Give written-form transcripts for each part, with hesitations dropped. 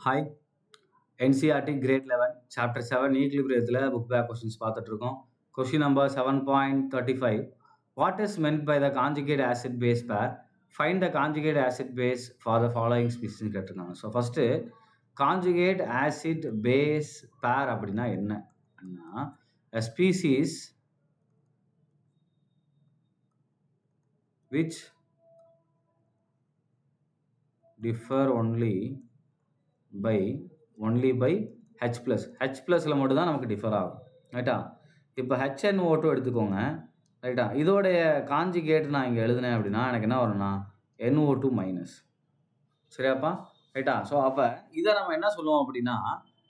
Hi NCERT grade 11 chapter 7 ஈக்லிபிரியத்தில் book back questions பார்த்துட்டு இருக்கோம். Question number 7.35 what is meant by the conjugate acid base pair find the conjugate acid base for the following species கேட்டிருக்காங்க. So first conjugate acid base pair அப்படின்னா என்ன? Species which differ only by H plus ஹெச்ல மட்டும் தான் நமக்கு differ ஆகும், ரைட்டா? இப்போ HNO2 எடுத்துக்கோங்க, ரைட்டா? இதோடைய கான்ஜுகேட் நான் இங்கே எழுதினேன் அப்படின்னா எனக்கு என்ன வரும்னா NO2 மைனஸ், சரியாப்பா, ரைட்டா? ஸோ அப்போ இதை நம்ம என்ன சொல்லுவோம் அப்படின்னா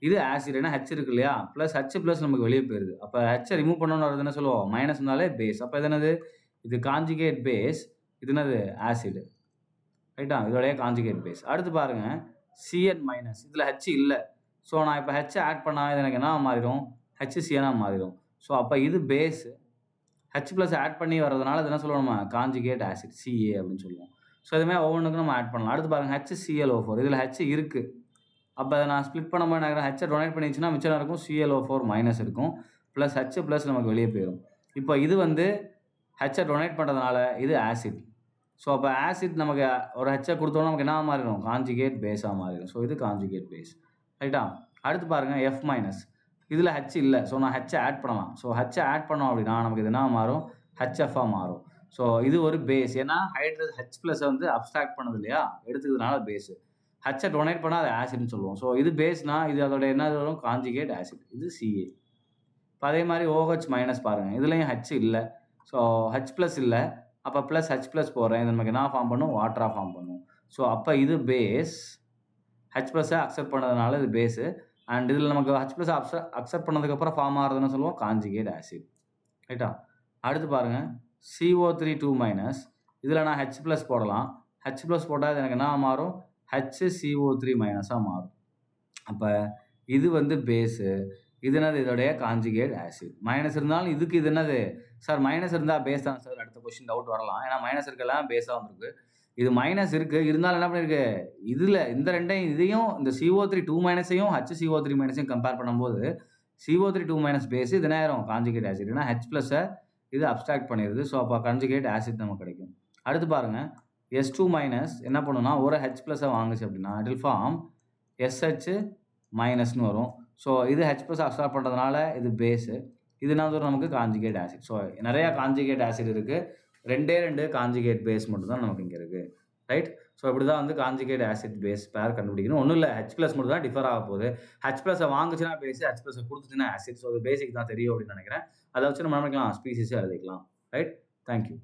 இது ஆசிட், ஏன்னா ஹெச் இருக்கு இல்லையா, ப்ளஸ் ஹெச் ப்ளஸ் நமக்கு வெளியே போயிருது. அப்போ ஹெச்சை ரிமூவ் பண்ணணும்னு என்ன சொல்லுவோம், மைனஸ் இருந்தாலே பேஸ். அப்போ இது என்னது, இது கான்ஜுகேட் பேஸ், இது என்னது ஆசிட், ரைட்டா? இதோடைய கான்ஜுகேட் பேஸ். அடுத்து பாருங்கள் Cn மைனஸ், இதில் ஹெச் இல்லை. ஸோ நான் இப்போ ஹெச்சை ஆட் பண்ணால் இது எனக்கு என்ன மாறிடும், HCnஆக மாறிடும். ஸோ அப்போ இது பேஸு, ஹெச் ப்ளஸ் ஆட் பண்ணி வர்றதுனால இது என்ன சொல்லுவோம், நம்ம கான்ஜுகேட் ஆசிட் CA அப்படின்னு சொல்லுவோம். ஸோ இதுமாதிரி ஒவ்வொன்றுக்கும் நம்ம ஆட் பண்ணலாம். அடுத்து பாருங்கள் HClO4, இதில் ஹெச் இருக்குது. அப்போ அதை நான் ஸ்ப்ளிட் பண்ணும்போது என்ன, ஹெச்சை டொனேட் பண்ணிச்சுன்னா மிச்சம் இருக்கும் ClO4 மைனஸ் இருக்கும், ப்ளஸ் ஹெச் ப்ளஸ் நமக்கு வெளியே போயிடும். இப்போ இது வந்து ஹெச்சை டொனேட் பண்ணுறதுனால இது ஆசிட். ஸோ அப்போ ஆசிட் நமக்கு ஒரு ஹெச்சை கொடுத்தோன்னா நமக்கு என்ன மாறிடும், கான்ஜுகேட் பேஸாக மாறிடும். ஸோ இது கான்ஜுகேட் பேஸ், ரைட்டா? அடுத்து பாருங்கள் F மைனஸ், இதில் ஹெச் இல்லை. ஸோ நான் ஹெச்சை ஆட் பண்ணலாம். ஸோ ஹெச்சை ஆட் பண்ணோம் அப்படின்னா நமக்கு இது என்ன மாறும், HFஆக மாறும். ஸோ இது ஒரு பேஸ், ஏன்னா ஹெச் ப்ளஸை வந்து அப்ஸ்ட்ராக்ட் பண்ணது இல்லையா, எடுத்துக்கிறதுனால பேஸு. ஹெச்சை டொனேட் பண்ணால் அது ஆசிட்னு சொல்லுவோம். ஸோ இது பேஸ்னா இது அதோட என்ன வரும், கான்ஜுகேட் ஆசிட், இது CA. இப்போ அதே மாதிரி OH மைனஸ் பாருங்கள், இதுலேயும் ஹெச் இல்லை. ஸோ ஹெச் ப்ளஸ் இல்லை, அப்போ ப்ளஸ் ஹெச் ப்ளஸ் போடுறேன், இது நமக்கு என்ன ஃபார்ம் பண்ணும், வாட்டராக ஃபார்ம் பண்ணும். ஸோ அப்போ இது பேஸ், ஹெச் ப்ளஸை அக்செப்ட் பண்ணதுனால இது பேஸு. அண்ட் இதில் நமக்கு ஹெச் ப்ளஸ் அக்செப்ட் பண்ணதுக்கப்புறம் ஃபார்ம் ஆகிறதுன்னு சொல்லுவோம் கான்ஜுகேட் ஆசிட், ரைட்டா? அடுத்து பாருங்கள் CO3 2 மைனஸ், இதில் நான் ஹெச் ப்ளஸ் போடலாம். ஹெச் ப்ளஸ் போட்டால் இது எனக்கு என்ன மாறும், HCO3 மைனஸாக மாறும். அப்போ இது வந்து பேஸு, இது என்னது, இதோடைய கான்ஜுகேட் ஆசிட். மைனஸ் இருந்தாலும் இதுக்கு இது என்னது சார், மைனஸ் இருந்தால் பேஸ் தான் சார், அடுத்த கொஸ்டின் டவுட் வரலாம். ஏன்னா மைனஸ் இருக்கலாம் பேஸாக வந்துருக்கு. இது மைனஸ் இருக்குது, இருந்தாலும் என்ன பண்ணியிருக்கு, இதில் இந்த ரெண்டையும் இதையும் இந்த CO3 2 மைனஸையும் HCO3 மைனஸையும் கம்பேர் பண்ணும்போது CO3 2 மைனஸ் பேஸ், இது என்ன ஆயிரும், கான்ஜுகேட் ஆசிட். ஏன்னா ஹெச் ப்ளஸை இது அப்ஸ்ட்ராக்ட் பண்ணிடுது. ஸோ அப்போ கான்ஜுகேட் ஆசிட் நமக்கு கிடைக்கும். அடுத்து பாருங்கள் S2 மைனஸ் என்ன பண்ணுன்னா ஒரு ஹெச் ப்ளஸை வாங்குச்சு அப்படின்னா இட் வில் ஃபார்ம் SH மைனஸ்னு வரும். ஸோ இது ஹெச் ப்ளஸ் அப்ஸ்ட்ராக்ட் பண்ணுறதுனால இது பேஸு, இது என்ன வரும் நமக்கு கான்ஜுகேட் ஆசிட். ஸோ நிறையா கான்ஜுகேட் ஆசிட் இருக்குது, ரெண்டு கான்ஜுகேட் பேஸ் மட்டும் தான் நமக்கு இங்கே இருக்குது, ரைட்? ஸோ இப்படி தான் வந்து கான்ஜுகேட் ஆசிட் பேஸ் பேர் கண்டுபிடிக்கணும். ஒன்றும் இல்லை, ஹெச் ப்ளஸ் மட்டும் தான் டிஃபர் ஆக போகுது. ஹெச் ப்ளஸை வாங்குச்சுன்னா பேஸ், ஹெச் ப்ளஸை கொடுத்துச்சுன்னா ஆசிட். ஸோ அது பேசிக் தான் தெரியும் அப்படின்னு நினைக்கிறேன். அதை வச்சு நம்ம நினைக்கலாம் ஸ்பீசிஸே எழுதிக்கலாம், ரைட்? தேங்க்யூ.